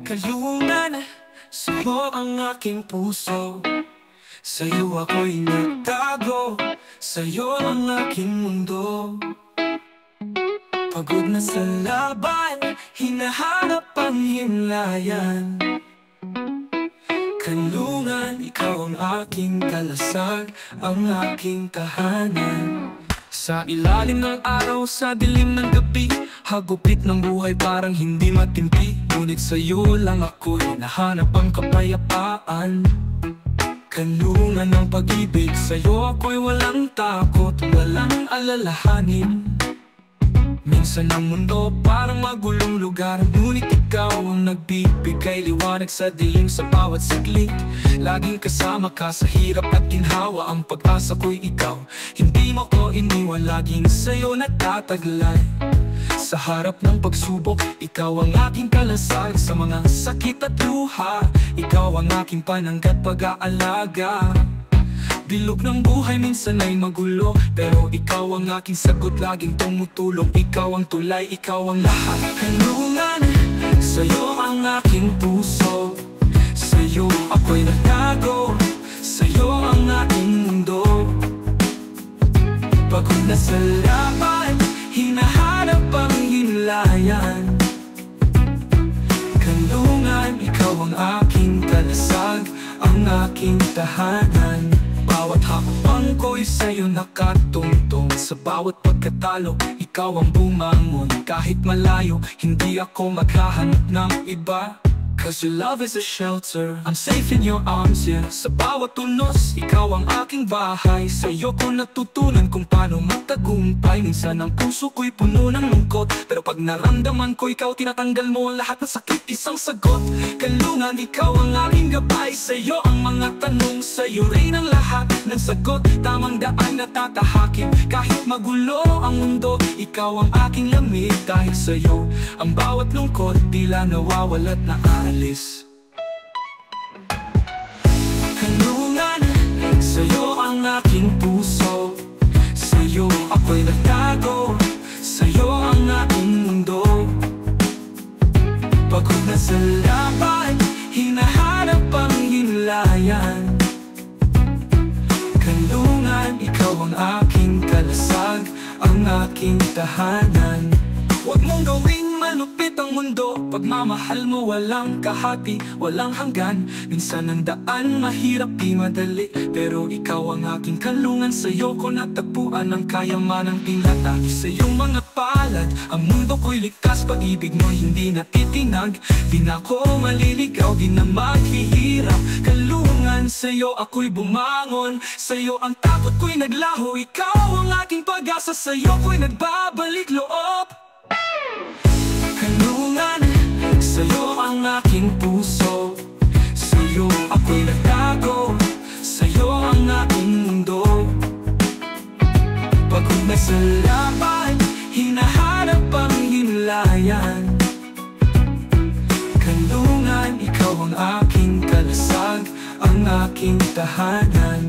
Kalungan, subo ang aking puso. Sa'yo ako'y nagtago, sa'yo ang aking mundo. Pagod na sa laban, hinahanap ang himlayan. Kanlungan, ikaw ang aking kalasag, ang aking tahanan. Sa ilalim ng araw, sa dilim ng gabi, hagupit ng buhay parang hindi matimpi. Ngunit sa'yo lang ako'y nahanap ang kapayapaan. Kanlungan ng pag-ibig, sa'yo ako'y walang takot, walang alalahanin. Minsan ang mundo parang magulong lugar, ngunit ikaw ang nagbibigay liwanag sa dilim sa bawat saglit. Laging kasama ka sa hirap at ginhawa, ang pag-asa ko'y ikaw. Hindi mo ko iniwan, laging sa'yo natataglay. Sa harap ng pagsubok, ikaw ang aking kalasag. Sa mga sakit at luha, ikaw ang aking pananggat pag-aalaga. Bilog ng buhay minsan ay magulo, pero ikaw ang aking sagot, laging tumutulong. Ikaw ang tulay, ikaw ang lahat. Kanlungan, sa'yo ang aking puso. Sa'yo ako'y nagtago, sa'yo ang aking mundo. Pagod na sa laban, hinahanap ang himlayan. Kanlungan, ikaw ang aking kalasag, ang aking tahanan. Bawat hakbang ko'y sa'yo nakatungtong. Sa bawat pagkatalo, ikaw ang bumangon. Kahit malayo, hindi ako maghahanap ng iba. Cause your love is a shelter, I'm safe in your arms, yeah. Sa bawat tunos, ikaw ang aking bahay. Sa'yo ko natutunan kung paano magtagumpay. Minsan ang puso ko'y puno ng lungkot, pero pag naramdaman ko ikaw, tinatanggal mo ang lahat ng sakit, isang sagot. Kanlungan, ikaw ang aking gabay. Sa'yo ang mga tanong, sa'yo rin ang lahat ng sagot. Tamang daan na tatahakin, kahit magulo ang mundo, ikaw ang aking lamig. Dahil sa'yo, ang bawat lungkot tila nawawala't naalis. Kanlungan, sa'yo ang aking puso. Sa'yo ako'y nagtago, sa'yo ang aking mundo. Pagod na sa laban, hinahanap ang himlayan. Kanlungan, ikaw ang aking kalasag, ang aking tahanan. Huwag mong gawing malupit ang mundo, pagmamahal mo walang kahati, walang hanggan. Minsan ang daan mahirap di madali, pero ikaw ang aking kanlungan. Sa'yo ko natagpuan ang kayamanang pinatagi sa iyong mga palad. Ang mundo ko'y ligtas, pag-ibig mo hindi natitinag. Di na ako maliligaw, di na maghihirap. Kanlungan, sa'yo ako'y bumangon. Sa'yo ang takot ko'y naglaho, ikaw ang aking pag-asa. Sa'yo ko'y nagbabalik loob. Kanlungan, sa'yo ang aking puso. Sa'yo ako'y nagtago, sa'yo ang aking mundo. Pagod na sa laban, hinahanap ang himlayan. Kanlungan, ikaw ang aking kalasag, ang aking tahanan.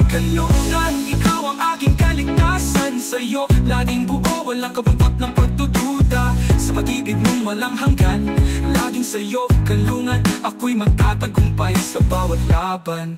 Kanlungan, ikaw ang aking kaligtasan. Sa'yo laging buo, walang kabuntot ng pagdududa. Sa pag-ibig mong walang hanggan, laging sa'yo, kanlungan, ako'y magtatagumpay sa bawat laban.